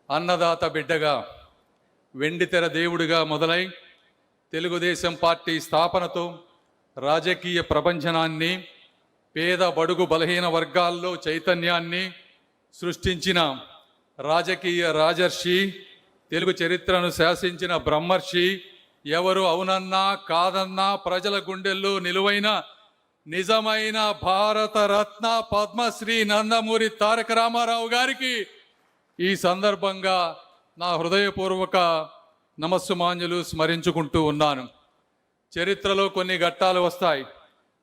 అన్నదాత బిడ్డగా వెండితెర దేవుడిగా మొదలై తెలుగుదేశం పార్టీ స్థాపనతో రాజకీయ ప్రపంచనాన్ని పేద బడుగు బలహీన వర్గాల్లో చైతన్యాన్ని సృష్టించిన రాజకీయ రాజర్షి, తెలుగు చరిత్రను శాసించిన బ్రహ్మర్షి, ఎవరు అవునన్నా కాదన్నా ప్రజల గుండెల్లో నిలువైన నిజమైన భారత రత్న పద్మశ్రీ నందమూరి తారక రామారావు గారికి ఈ సందర్భంగా నా హృదయపూర్వక నమస్సుమాంజలు స్మరించుకుంటూ ఉన్నాను. చరిత్రలో కొన్ని ఘట్టాలు వస్తాయి.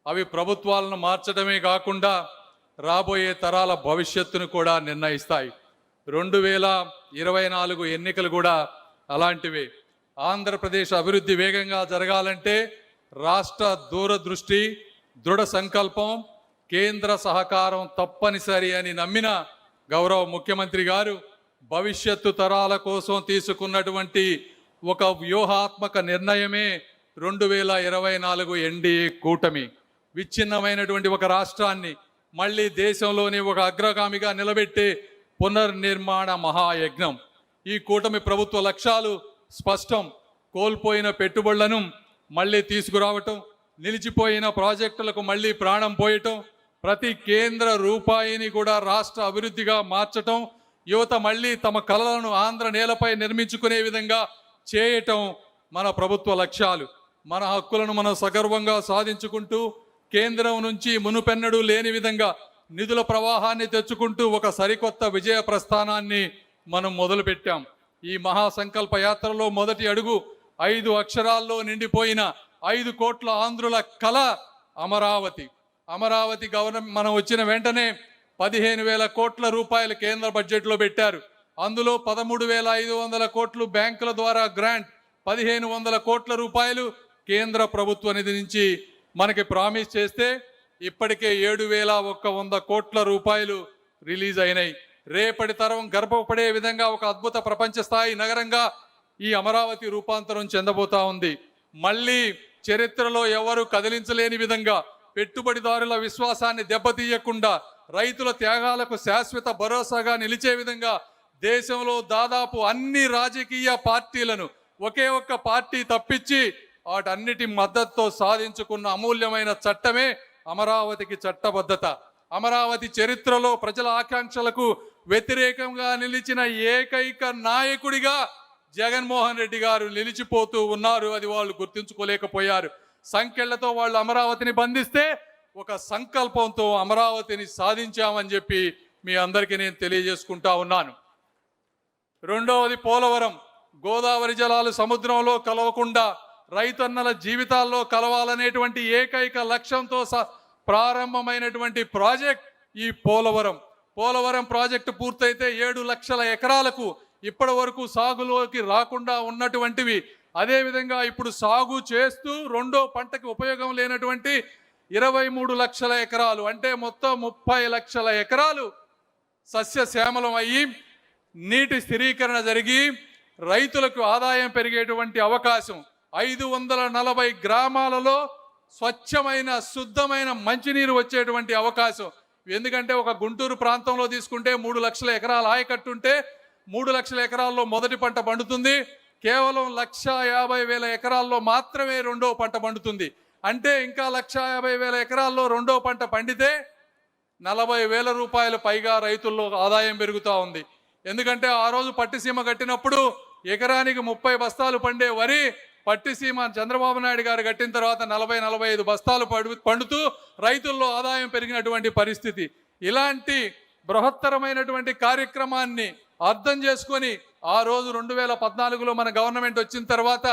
అవి ప్రభుత్వాలను మార్చడమే కాకుండా రాబోయే తరాల భవిష్యత్తును కూడా నిర్ణయిస్తాయి. 2024 ఎన్నికలు కూడా అలాంటివే. ఆంధ్రప్రదేశ్ అభివృద్ధి వేగంగా జరగాలంటే రాష్ట్ర దూరదృష్టి, దృఢ సంకల్పం, కేంద్ర సహకారం తప్పనిసరి అని నమ్మిన గౌరవ ముఖ్యమంత్రి గారు భవిష్యత్తు తరాల కోసం తీసుకున్నటువంటి ఒక వ్యూహాత్మక నిర్ణయమే 2024 ఎన్డీఏ కూటమి. విచ్ఛిన్నమైనటువంటి ఒక రాష్ట్రాన్ని మళ్ళీ దేశంలోని ఒక అగ్రగామిగా నిలబెట్టే పునర్నిర్మాణ మహాయజ్ఞం. ఈ కూటమి ప్రభుత్వ లక్ష్యాలు స్పష్టం. కోల్పోయిన పెట్టుబడులను మళ్ళీ తీసుకురావటం, నిలిచిపోయిన ప్రాజెక్టులకు మళ్ళీ ప్రాణం పోయటం, ప్రతి కేంద్ర రూపాయిని కూడా రాష్ట్ర అభివృద్ధిగా మార్చటం, యువత మళ్ళీ తమ కలలను ఆంధ్ర నేలపై నిర్మించుకునే విధంగా చేయటం మన ప్రభుత్వ లక్ష్యాలు. మన హక్కులను మనం సగర్వంగా సాధించుకుంటూ కేంద్రం నుంచి మునుపెన్నడూ లేని విధంగా నిధుల ప్రవాహాన్ని తెచ్చుకుంటూ ఒక సరికొత్త విజయ ప్రస్థానాన్ని మనం మొదలుపెట్టాం. ఈ మహాసంకల్ప యాత్రలో మొదటి అడుగు 5 అక్షరాల్లో నిండిపోయిన 5 కోట్ల ఆంధ్రుల కళ అమరావతి. అమరావతి గవర్నమెంట్ మనం వచ్చిన వెంటనే 15,000 కోట్ల రూపాయలు కేంద్ర బడ్జెట్లో పెట్టారు. అందులో 13,500 కోట్లు బ్యాంకుల ద్వారా గ్రాంట్, 1,500 కోట్ల రూపాయలు కేంద్ర ప్రభుత్వ నిధి నుంచి మనకి ప్రామిస్ చేస్తే ఇప్పటికే 7,100 కోట్ల రూపాయలు రిలీజ్ అయినాయి. రేపటి తరం గర్భపడే విధంగా ఒక అద్భుత ప్రపంచ స్థాయి నగరంగా ఈ అమరావతి రూపాంతరం చెందబోతా ఉంది. మళ్ళీ చరిత్రలో ఎవరు కదిలించలేని విధంగా, పెట్టుబడిదారుల విశ్వాసాన్ని దెబ్బతీయకుండా, రైతుల త్యాగాలకు శాశ్వత భరోసాగా నిలిచే విధంగా దేశంలో దాదాపు అన్ని రాజకీయ పార్టీలను ఒకే ఒక్క పార్టీ తప్పించి వాటన్నిటి మద్దతుతో సాధించుకున్న అమూల్యమైన చట్టమే అమరావతికి చట్టబద్ధత. అమరావతి చరిత్రలో ప్రజల ఆకాంక్షలకు వ్యతిరేకంగా నిలిచిన ఏకైక నాయకుడిగా జగన్మోహన్ రెడ్డి గారు నిలిచిపోతూ ఉన్నారు. అది వాళ్ళు గుర్తుంచుకోలేకపోయారు. సంఖ్యలతో వాళ్ళు అమరావతిని బంధిస్తే ఒక సంకల్పంతో అమరావతిని సాధించామని చెప్పి మీ అందరికీ నేను తెలియజేసుకుంటా ఉన్నాను. రెండవది పోలవరం. గోదావరి జలాలు సముద్రంలో కలవకుండా రైతన్నల జీవితాల్లో కలవాలనేటువంటి ఏకైక లక్ష్యంతో ప్రారంభమైనటువంటి ప్రాజెక్ట్ ఈ పోలవరం. పోలవరం ప్రాజెక్టు పూర్తయితే 7 లక్షల ఎకరాలకు ఇప్పటి వరకు సాగులోకి రాకుండా ఉన్నటువంటివి, అదేవిధంగా ఇప్పుడు సాగు చేస్తూ రెండో పంటకి ఉపయోగం లేనటువంటి 23 లక్షల ఎకరాలు, అంటే మొత్తం 30 లక్షల ఎకరాలు సస్యశ్యామలం అయ్యి నీటి స్థిరీకరణ జరిగి రైతులకు ఆదాయం పెరిగేటువంటి అవకాశం. 540 గ్రామాలలో స్వచ్ఛమైన శుద్ధమైన మంచినీరు వచ్చేటువంటి అవకాశం. ఎందుకంటే ఒక గుంటూరు ప్రాంతంలో తీసుకుంటే 3 లక్షల ఎకరాల ఆయకట్టుంటే 3 లక్షల ఎకరాల్లో మొదటి పంట పండుతుంది. కేవలం 1,50,000 ఎకరాల్లో మాత్రమే రెండో పంట పండుతుంది. అంటే ఇంకా 1,50,000 ఎకరాల్లో రెండో పంట పండితే 40,000 రూపాయలు పైగా రైతుల్లో ఆదాయం పెరుగుతూ ఉంది. ఎందుకంటే ఆ రోజు పట్టిసీమ కట్టినప్పుడు ఎకరానికి 30 బస్తాలు పండే వరి పట్టిసీమ చంద్రబాబు నాయుడు గారు కట్టిన తర్వాత 40-45 బస్తాలు పండుతూ రైతుల్లో ఆదాయం పెరిగినటువంటి పరిస్థితి. ఇలాంటి బృహత్తరమైనటువంటి కార్యక్రమాన్ని అర్థం చేసుకొని ఆ రోజు 2014లో మన గవర్నమెంట్ వచ్చిన తర్వాత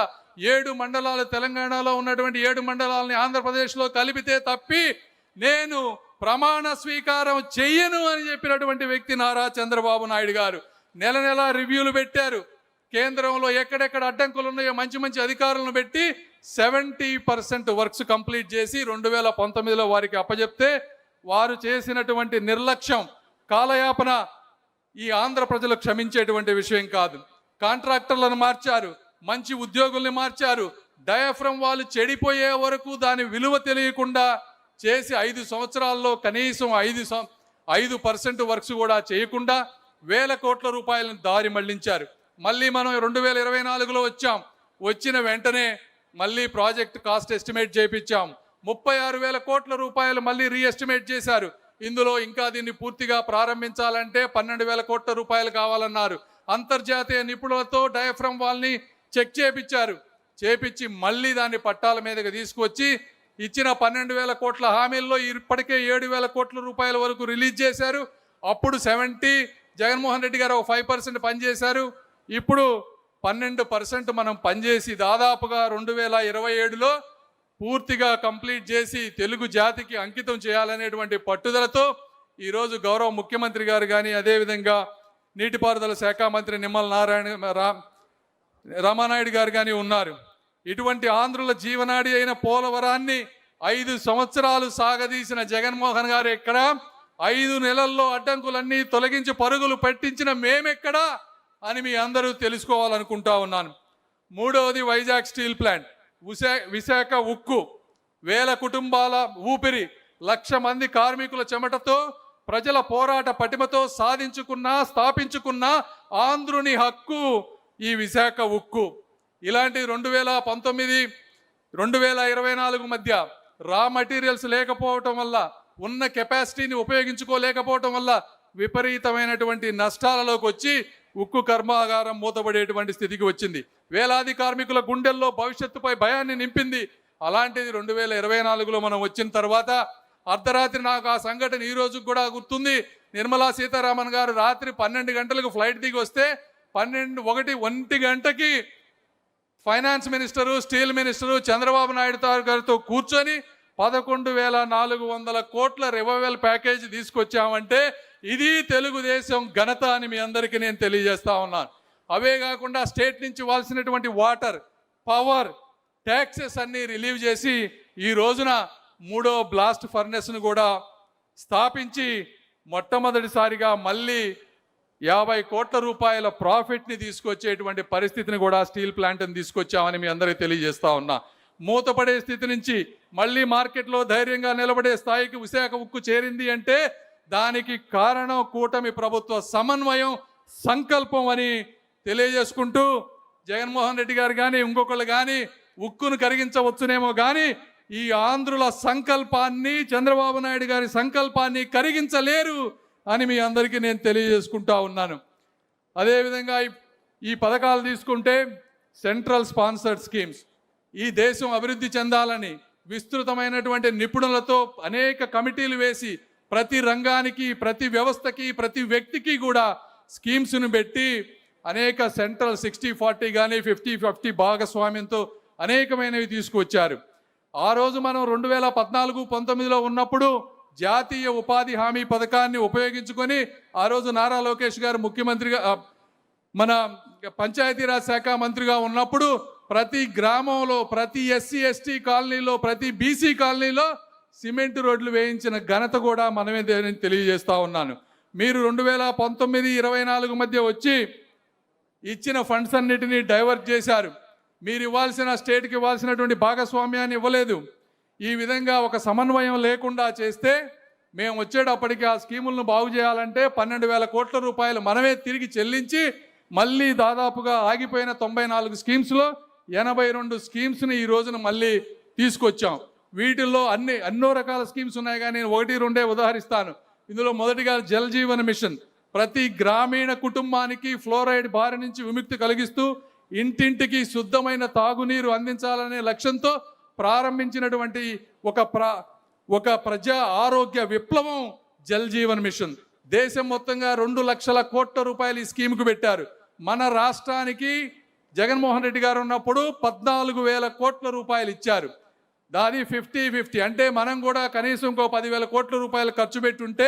7 మండలాలు, తెలంగాణలో ఉన్నటువంటి 7 మండలాలని ఆంధ్రప్రదేశ్లో కలిపితే తప్పి నేను ప్రమాణ స్వీకారం చెయ్యను అని చెప్పినటువంటి వ్యక్తి నారా చంద్రబాబు నాయుడు గారు. నెల నెల రివ్యూలు పెట్టారు. కేంద్రంలో ఎక్కడెక్కడ అడ్డంకులు ఉన్నాయో మంచి మంచి అధికారులను పెట్టి 70% వర్క్స్ కంప్లీట్ చేసి 2019లో వారికి అప్పచెప్తే వారు చేసినటువంటి నిర్లక్ష్యం, కాలయాపన ఈ ఆంధ్ర ప్రజలు క్షమించేటువంటి విషయం కాదు. కాంట్రాక్టర్లను మార్చారు, మంచి ఉద్యోగుల్ని మార్చారు, డయాఫ్రమ్ వాళ్ళు చెడిపోయే వరకు దాని విలువ తెలియకుండా చేసి 5 సంవత్సరాల్లో కనీసం 5% వర్క్స్ కూడా చేయకుండా వేల కోట్ల రూపాయలను దారి మళ్లించారు. మళ్ళీ మనం 2024లో వచ్చాం. వచ్చిన వెంటనే మళ్ళీ ప్రాజెక్ట్ కాస్ట్ ఎస్టిమేట్ చేయించాం. 36,000 కోట్ల రూపాయలు మళ్ళీ రీఎస్టిమేట్ చేశారు. ఇందులో ఇంకా దీన్ని పూర్తిగా ప్రారంభించాలంటే 12,000 కోట్ల రూపాయలు కావాలన్నారు. అంతర్జాతీయ నిపుణులతో డయాఫ్రమ్ వాల్ని చెక్ చేపించి మళ్ళీ దాన్ని పట్టాల మీదకి తీసుకొచ్చి ఇచ్చిన 12,000 కోట్ల హామీల్లో ఇప్పటికే 7,000 కోట్ల రూపాయల వరకు రిలీజ్ చేశారు. అప్పుడు 70 జగన్మోహన్ రెడ్డి గారు 5% పనిచేశారు. ఇప్పుడు 12% మనం పనిచేసి దాదాపుగా 2027లో పూర్తిగా కంప్లీట్ చేసి తెలుగు జాతికి అంకితం చేయాలనేటువంటి పట్టుదలతో ఈరోజు గౌరవ ముఖ్యమంత్రి గారు కానీ, అదేవిధంగా నీటిపారుదల శాఖ మంత్రి నిమ్మల రామానాయుడు గారు కానీ ఉన్నారు. ఇటువంటి ఆంధ్రుల జీవనాడి అయిన పోలవరాన్ని 5 సంవత్సరాలు సాగదీసిన జగన్మోహన్ గారు ఎక్కడ, 5 నెలల్లో అడ్డంకులన్నీ తొలగించి పరుగులు పెట్టించిన మేమెక్కడా అని మీ అందరూ తెలుసుకోవాలనుకుంటా ఉన్నాను. మూడవది వైజాగ్ స్టీల్ ప్లాంట్, విశాఖ ఉక్కు, వేల కుటుంబాల ఊపిరి, 1,00,000 మంది కార్మికుల చెమటతో ప్రజల పోరాట పటిమతో స్థాపించుకున్న ఆంధ్రుని హక్కు ఈ విశాఖ ఉక్కు. ఇలాంటి 2019, 2024 మధ్య రా మెటీరియల్స్ లేకపోవటం వల్ల, ఉన్న కెపాసిటీని ఉపయోగించుకోలేకపోవటం వల్ల విపరీతమైనటువంటి నష్టాలలోకి వచ్చి ఉక్కు కర్మాగారం మూతపడేటువంటి స్థితికి వచ్చింది. వేలాది కార్మికుల గుండెల్లో భవిష్యత్తుపై భయాన్ని నింపింది. అలాంటిది 2024లో మనం వచ్చిన తర్వాత అర్ధరాత్రి, నాకు ఆ సంఘటన ఈ రోజు కూడా గుర్తుంది, నిర్మలా సీతారామన్ గారు రాత్రి 12 గంటలకు ఫ్లైట్ దిగి వస్తే 1 గంటకి finance minister, steel minister Chandrababu Naidu గారితో కూర్చొని 11,400 కోట్ల రివైవల్ ప్యాకేజీ తీసుకొచ్చామంటే ఇది తెలుగుదేశం ఘనత అని మీ అందరికీ నేను తెలియజేస్తా ఉన్నాను. అవే కాకుండా స్టేట్ నుంచి ఇవ్వాల్సినటువంటి వాటర్, పవర్, ట్యాక్సెస్ అన్నీ రిలీవ్ చేసి ఈ రోజున 3వ బ్లాస్ట్ ఫర్నెస్ను కూడా స్థాపించి మొట్టమొదటిసారిగా మళ్ళీ 50 కోట్ల రూపాయల ప్రాఫిట్ని తీసుకొచ్చేటువంటి పరిస్థితిని కూడా స్టీల్ ప్లాంట్ని తీసుకొచ్చామని మీ అందరికీ తెలియజేస్తా ఉన్నా. మూతపడే స్థితి నుంచి మళ్ళీ మార్కెట్లో ధైర్యంగా నిలబడే స్థాయికి విశాఖ ఉక్కు చేరింది అంటే దానికి కారణం కూటమి ప్రభుత్వ సమన్వయం, సంకల్పం అని తెలియజేసుకుంటూ, జగన్మోహన్ రెడ్డి గారు కానీ ఇంకొకళ్ళు కానీ ఉక్కును కరిగించవచ్చునేమో కానీ ఈ ఆంధ్రుల సంకల్పాన్ని, చంద్రబాబు నాయుడు గారి సంకల్పాన్ని కరిగించలేరు అని మీ అందరికీ నేను తెలియజేసుకుంటా ఉన్నాను. అదేవిధంగా ఈ పథకాలు తీసుకుంటే సెంట్రల్ స్పాన్సర్డ్ స్కీమ్స్, ఈ దేశం అభివృద్ధి చెందాలని విస్తృతమైనటువంటి నిపుణులతో అనేక కమిటీలు వేసి ప్రతి రంగానికి, ప్రతి వ్యవస్థకి, ప్రతి వ్యక్తికి కూడా స్కీమ్స్ను పెట్టి అనేక సెంట్రల్ 60-40 కానీ 50-50 భాగస్వామ్యంతో అనేకమైనవి తీసుకువచ్చారు. ఆ రోజు మనం 2014-19లో ఉన్నప్పుడు జాతీయ ఉపాధి హామీ పథకాన్ని ఉపయోగించుకొని ఆ రోజు నారా లోకేష్ గారు ముఖ్యమంత్రిగా, మన పంచాయతీరాజ్ శాఖ మంత్రిగా ఉన్నప్పుడు ప్రతి గ్రామంలో, ప్రతి SC/ST కాలనీలో, ప్రతి BC కాలనీలో సిమెంట్ రోడ్లు వేయించిన ఘనత కూడా మనమే తెలియజేస్తా ఉన్నాను. మీరు 2019-24 మధ్య వచ్చి ఇచ్చిన ఫండ్స్ అన్నిటినీ డైవర్ట్ చేశారు. మీరు ఇవ్వాల్సిన, స్టేట్కి ఇవ్వాల్సినటువంటి భాగస్వామ్యాన్ని ఇవ్వలేదు. ఈ విధంగా ఒక సమన్వయం లేకుండా చేస్తే మేము వచ్చేటప్పటికి ఆ స్కీములను బాగు చేయాలంటే 12,000 కోట్ల రూపాయలు మనమే తిరిగి చెల్లించి మళ్ళీ దాదాపుగా ఆగిపోయిన 94 స్కీమ్స్లో 82 స్కీమ్స్ని ఈ రోజున మళ్ళీ తీసుకొచ్చాం. వీటిల్లో ఎన్నో రకాల స్కీమ్స్ ఉన్నాయి, కానీ నేను 1-2 ఉదాహరిస్తాను. ఇందులో మొదటిగా జల్ జీవన్ మిషన్, ప్రతి గ్రామీణ కుటుంబానికి ఫ్లోరైడ్ బారి నుంచి విముక్తి కలిగిస్తూ ఇంటింటికి శుద్ధమైన తాగునీరు అందించాలనే లక్ష్యంతో ప్రారంభించినటువంటి ఒక ప్రజా ఆరోగ్య విప్లవం జల్ జీవన్ మిషన్. దేశం మొత్తంగా 2 లక్షల కోట్ల రూపాయలు ఈ స్కీమ్కు పెట్టారు. మన రాష్ట్రానికి జగన్మోహన్ రెడ్డి గారు ఉన్నప్పుడు 14,000 కోట్ల రూపాయలు ఇచ్చారు. దాని 50-50 అంటే మనం కూడా కనీసం ఇంకో 10,000 కోట్ల రూపాయలు ఖర్చు పెట్టుంటే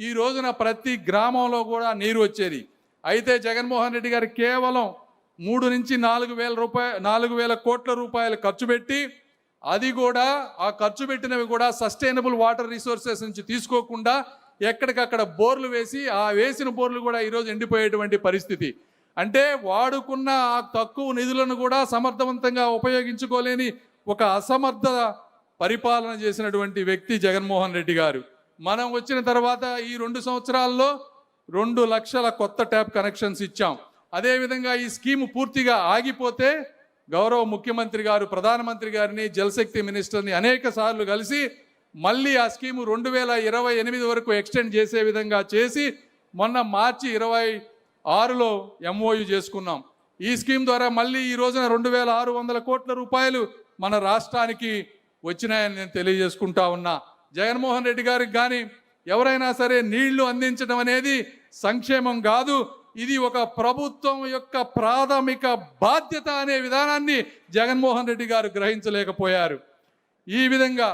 ఈ రోజున ప్రతి గ్రామంలో కూడా నీరు వచ్చేది. అయితే జగన్మోహన్ రెడ్డి గారు కేవలం 3 నుంచి 4,000 కోట్ల రూపాయలు ఖర్చు పెట్టి, అది కూడా ఆ ఖర్చు పెట్టినవి కూడా సస్టైనబుల్ వాటర్ రిసోర్సెస్ నుంచి తీసుకోకుండా ఎక్కడికక్కడ బోర్లు వేసి, ఆ వేసిన బోర్లు కూడా ఈరోజు ఎండిపోయేటువంటి పరిస్థితి. అంటే వాడుకున్న ఆ తక్కువ నిధులను కూడా సమర్థవంతంగా ఉపయోగించుకోలేని ఒక అసమర్థ పరిపాలన చేసినటువంటి వ్యక్తి జగన్మోహన్ రెడ్డి గారు. మనం వచ్చిన తర్వాత ఈ 2 సంవత్సరాల్లో 2 లక్షల కొత్త ట్యాప్ కనెక్షన్స్ ఇచ్చాం. అదేవిధంగా ఈ స్కీమ్ పూర్తిగా ఆగిపోతే గౌరవ ముఖ్యమంత్రి గారు ప్రధానమంత్రి గారిని జలశక్తి మినిస్టర్ని అనేక సార్లు కలిసి మళ్ళీ ఆ స్కీము 2028 వరకు ఎక్స్టెండ్ చేసే విధంగా చేసి మొన్న మార్చి 26లో MOU చేసుకున్నాం. ఈ స్కీమ్ ద్వారా మళ్ళీ ఈ రోజున 2600 కోట్ల రూపాయలు మన రాష్ట్రానికి వచ్చినాయని నేను తెలియజేసుకుంటా ఉన్నా. జగన్మోహన్ రెడ్డి గారికి కానీ ఎవరైనా సరే నీళ్లు అందించడం అనేది సంక్షేమం కాదు, ఇది ఒక ప్రభుత్వం యొక్క ప్రాథమిక బాధ్యత అనే విధానాన్ని జగన్మోహన్ రెడ్డి గారు గ్రహించలేకపోయారు. ఈ విధంగా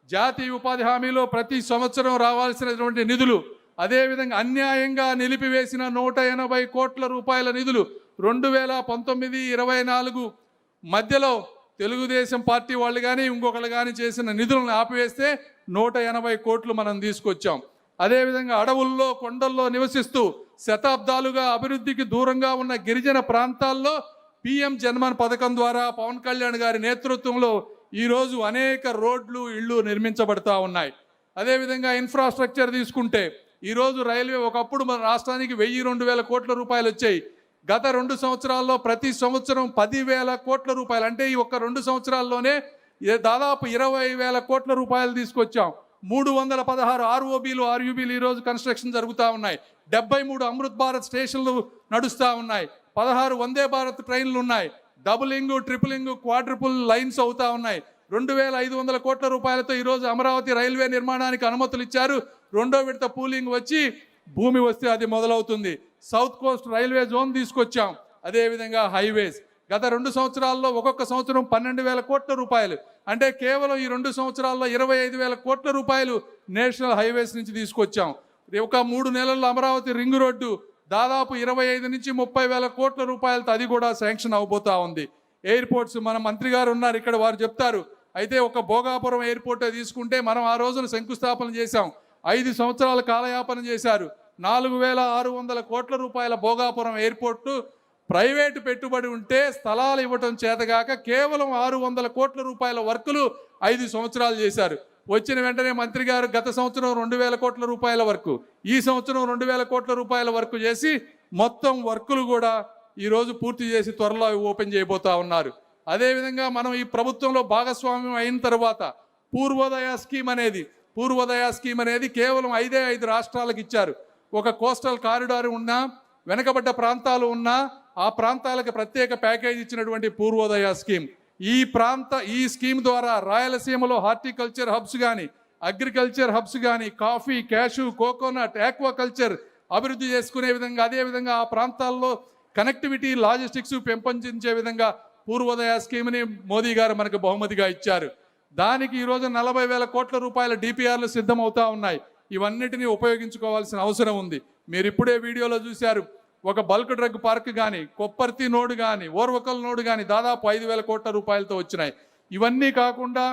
జాతీయ ఉపాధి హామీలో ప్రతి సంవత్సరం రావాల్సినటువంటి నిధులు, అదేవిధంగా అన్యాయంగా నిలిపివేసిన 180 కోట్ల రూపాయల నిధులు 2019-24 మధ్యలో తెలుగుదేశం పార్టీ వాళ్ళు కానీ ఇంకొకళ్ళు కానీ చేసిన నిధులను ఆపివేస్తే 180 కోట్లు మనం తీసుకొచ్చాం. అదేవిధంగా అడవుల్లో కొండల్లో నివసిస్తూ శతాబ్దాలుగా అభివృద్ధికి దూరంగా ఉన్న గిరిజన ప్రాంతాల్లో PM జన్మన్ పథకం ద్వారా పవన్ కళ్యాణ్ గారి నేతృత్వంలో ఈరోజు అనేక రోడ్లు ఇళ్ళు నిర్మించబడతా ఉన్నాయి. అదేవిధంగా ఇన్ఫ్రాస్ట్రక్చర్ తీసుకుంటే ఈరోజు రైల్వే ఒకప్పుడు మన రాష్ట్రానికి 1000-2000 కోట్ల రూపాయలు వచ్చాయి. గత 2 సంవత్సరాల్లో ప్రతి సంవత్సరం 10,000 కోట్ల రూపాయలు, అంటే ఈ ఒక్క 2 సంవత్సరాల్లోనే దాదాపు 20,000 కోట్ల రూపాయలు తీసుకొచ్చాం. 316 ROBలు RUBలు ఈరోజు కన్స్ట్రక్షన్ జరుగుతూ ఉన్నాయి. 73 అమృత్ భారత్ స్టేషన్లు నడుస్తూ ఉన్నాయి. 16 వందే భారత్ ట్రైన్లు ఉన్నాయి. డబులింగ్, ట్రిపులింగ్, క్వాడ్రిపుల్ లైన్స్ అవుతా ఉన్నాయి. 2,500 కోట్ల రూపాయలతో ఈరోజు అమరావతి రైల్వే నిర్మాణానికి అనుమతులు ఇచ్చారు. 2వ విడత పూలింగ్ వచ్చి భూమి వస్తే అది మొదలవుతుంది. సౌత్ కోస్ట్ రైల్వే జోన్ తీసుకొచ్చాం. అదేవిధంగా హైవేస్ గత 2 సంవత్సరాల్లో ఒక్కొక్క సంవత్సరం 12,000 కోట్ల రూపాయలు, అంటే కేవలం ఈ 2 సంవత్సరాల్లో 25,000 కోట్ల రూపాయలు నేషనల్ హైవేస్ నుంచి తీసుకొచ్చాం. ఒక 3 నెలల్లో అమరావతి రింగ్ రోడ్డు దాదాపు 25,000-30,000 కోట్ల రూపాయలతో అది కూడా శాంక్షన్ అవబోతా ఉంది. ఎయిర్పోర్ట్స్ మన మంత్రి గారు ఉన్నారు ఇక్కడ, వారు చెప్తారు. అయితే ఒక భోగాపురం ఎయిర్పోర్ట్ తీసుకుంటే మనం ఆ రోజున శంకుస్థాపన చేశాం. 5 సంవత్సరాల కాలయాపన చేశారు. 4,600 కోట్ల రూపాయల భోగాపురం ఎయిర్పోర్టు ప్రైవేటు పెట్టుబడి ఉంటే స్థలాలు ఇవ్వటం చేతగాక కేవలం 600 కోట్ల రూపాయల వర్కులు 5 సంవత్సరాలు చేశారు. వచ్చిన వెంటనే మంత్రి గారు గత సంవత్సరం 2,000 కోట్ల రూపాయల వర్కు, ఈ సంవత్సరం 2,000 కోట్ల రూపాయల వర్కు చేసి మొత్తం వర్కులు కూడా ఈరోజు పూర్తి చేసి త్వరలో ఓపెన్ చేయబోతా ఉన్నారు. అదేవిధంగా మనం ఈ ప్రభుత్వంలో భాగస్వామ్యం అయిన తర్వాత పూర్వోదయ స్కీమ్ అనేది కేవలం 5 రాష్ట్రాలకు ఇచ్చారు. ఒక కోస్టల్ కారిడార్ ఉన్నా, వెనకబడ్డ ప్రాంతాలు ఉన్నా ఆ ప్రాంతాలకు ప్రత్యేక ప్యాకేజ్ ఇచ్చినటువంటి పూర్వోదయ స్కీమ్. ఈ స్కీమ్ ద్వారా రాయలసీమలో హార్టికల్చర్ హబ్స్ కానీ, అగ్రికల్చర్ హబ్స్ కానీ, కాఫీ, క్యాషు, కోకోనట్, ఆక్వాకల్చర్ అభివృద్ధి చేసుకునే విధంగా, అదేవిధంగా ఆ ప్రాంతాల్లో కనెక్టివిటీ, లాజిస్టిక్స్ పెంపొందించే విధంగా పూర్వోదయ స్కీమ్ని మోదీ గారు మనకు బహుమతిగా ఇచ్చారు. దానికి ఈరోజు 40,000 కోట్ల రూపాయల DPRలు సిద్ధమవుతా ఉన్నాయి. ఇవన్నిటినీ ఉపయోగించుకోవాల్సిన అవసరం ఉంది. మీరు ఇప్పుడే వీడియోలో చూశారు, ఒక బల్క్ డ్రగ్ పార్క్ కానీ, కొప్పర్తి నోడు కానీ, ఓర్వకల్ నోడు కానీ దాదాపు 5,000 కోట్ల రూపాయలతో వచ్చినాయి. ఇవన్నీ కాకుండా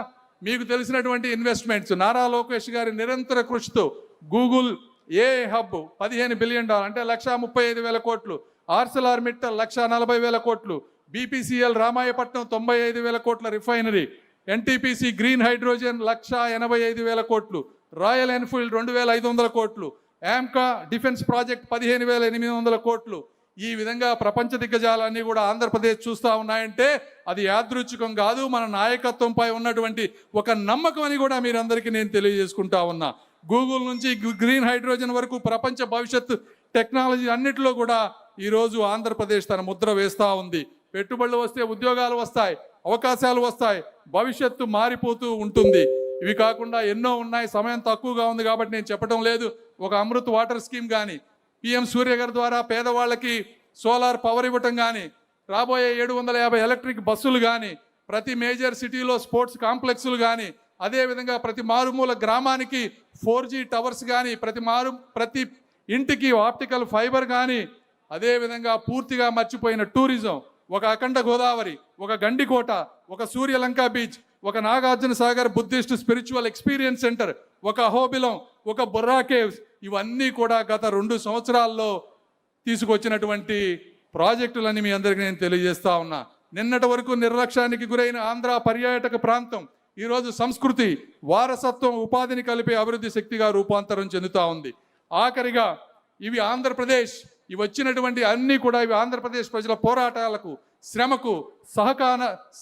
మీకు తెలిసినటువంటి ఇన్వెస్ట్మెంట్స్, నారా లోకేష్ గారి నిరంతర కృషితో గూగుల్ AI హబ్ $15 బిలియన్, అంటే 135,000 కోట్లు, ఆర్సెలార్ మిట్టల్ 140,000 కోట్లు, BPCL రామాయపట్నం 95,000 కోట్ల రిఫైనరీ, NTPC గ్రీన్ హైడ్రోజన్ 185,000 కోట్లు, రాయల్ ఎన్ఫీల్డ్ 2,500 కోట్లు, AMCA డిఫెన్స్ ప్రాజెక్ట్ 15,800 కోట్లు. ఈ విధంగా ప్రపంచ దిగ్గజాలన్నీ కూడా ఆంధ్రప్రదేశ్ చూస్తూ ఉన్నాయంటే అది యాదృచ్ఛికం కాదు, మన నాయకత్వంపై ఉన్నటువంటి ఒక నమ్మకం అని కూడా మీరందరికీ నేను తెలియజేసుకుంటా ఉన్నా. గూగుల్ నుంచి గ్రీన్ హైడ్రోజన్ వరకు ప్రపంచ భవిష్యత్తు టెక్నాలజీ అన్నిటిలో కూడా ఈరోజు ఆంధ్రప్రదేశ్ తన ముద్ర వేస్తూ ఉంది. పెట్టుబడులు వస్తే ఉద్యోగాలు వస్తాయి, అవకాశాలు వస్తాయి, భవిష్యత్తు మారిపోతూ ఉంటుంది. ఇవి కాకుండా ఎన్నో ఉన్నాయి, సమయం తక్కువగా ఉంది కాబట్టి నేను చెప్పడం లేదు. ఒక అమృత్ వాటర్ స్కీమ్ కానీ, PM సూర్య గారి ద్వారా పేదవాళ్ళకి సోలార్ పవర్ ఇవ్వటం కానీ, రాబోయే 750 ఎలక్ట్రిక్ బస్సులు కానీ, ప్రతి మేజర్ సిటీలో స్పోర్ట్స్ కాంప్లెక్స్లు కానీ, అదేవిధంగా ప్రతి మారుమూల గ్రామానికి 4G టవర్స్ కానీ, ప్రతి ఇంటికి ఆప్టికల్ ఫైబర్ కానీ, అదేవిధంగా పూర్తిగా మర్చిపోయిన టూరిజం, ఒక అఖండ గోదావరి, ఒక గండికోట, ఒక సూర్యలంక బీచ్, ఒక Nagarjuna Sagar Buddhist spiritual experience centre, ఒక అహోబిలం, ఒక బొర్రా కేవ్స్, ఇవన్నీ కూడా గత 2 సంవత్సరాల్లో తీసుకొచ్చినటువంటి ప్రాజెక్టులని మీ అందరికీ నేను తెలియజేస్తా ఉన్నా. నిన్నటి వరకు నిర్లక్ష్యానికి గురైన ఆంధ్ర పర్యాటక ప్రాంతం ఈరోజు సంస్కృతి, వారసత్వం, ఉపాధిని కలిపే అభివృద్ధి శక్తిగా రూపాంతరం చెందుతా ఉంది. ఆఖరిగా ఇవి ఆంధ్రప్రదేశ్ ఇవి వచ్చినటువంటి అన్నీ కూడా ఇవి ఆంధ్రప్రదేశ్ ప్రజల పోరాటాలకు, శ్రమకు,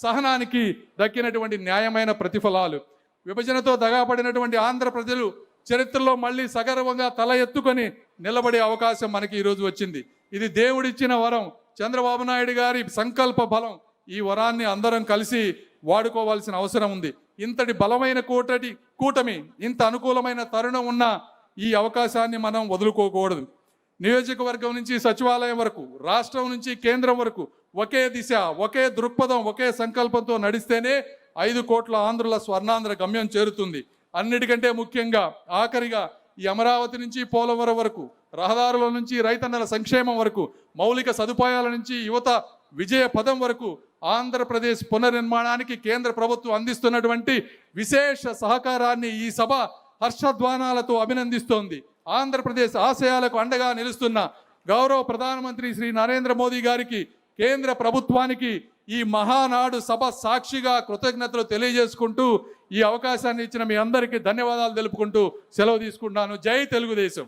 సహనానికి దక్కినటువంటి న్యాయమైన ప్రతిఫలాలు. విభజనతో దగాపడినటువంటి ఆంధ్ర ప్రజలు చరిత్రలో మళ్ళీ సగర్వంగా తల ఎత్తుకొని నిలబడే అవకాశం మనకి ఈరోజు వచ్చింది. ఇది దేవుడిచ్చిన వరం, చంద్రబాబు నాయుడు గారి సంకల్ప బలం. ఈ వరాన్ని అందరం కలిసి వాడుకోవాల్సిన అవసరం ఉంది. ఇంతటి బలమైన కూటమి, ఇంత అనుకూలమైన తరుణం ఉన్న ఈ అవకాశాన్ని మనం వదులుకోకూడదు. నియోజకవర్గం నుంచి సచివాలయం వరకు, రాష్ట్రం నుంచి కేంద్రం వరకు ఒకే దిశ, ఒకే దృక్పథం, ఒకే సంకల్పంతో నడిస్తేనే 5 కోట్ల ఆంధ్రుల స్వర్ణాంధ్ర గమ్యం చేరుతుంది. అన్నిటికంటే ముఖ్యంగా ఆఖరిగా ఈ అమరావతి నుంచి పోలవరం వరకు, రహదారుల నుంచి రైతన్నల సంక్షేమం వరకు, మౌలిక సదుపాయాల నుంచి యువత విజయ పదం వరకు ఆంధ్రప్రదేశ్ పునర్నిర్మాణానికి కేంద్ర ప్రభుత్వం అందిస్తున్నటువంటి విశేష సహకారాన్ని ఈ సభ హర్షధ్వానాలతో అభినందిస్తోంది. ఆంధ్రప్రదేశ్ ఆశయాలకు అండగా నిలుస్తున్న గౌరవ ప్రధానమంత్రి శ్రీ నరేంద్ర మోదీ గారికి, కేంద్ర ప్రభుత్వానికి ఈ మహానాడు సభ సాక్షిగా కృతజ్ఞతలు తెలియజేసుకుంటూ ఈ అవకాశాన్ని ఇచ్చిన మీ అందరికీ ధన్యవాదాలు తెలుపుకుంటూ సెలవు తీసుకుంటున్నాను. జై తెలుగుదేశం.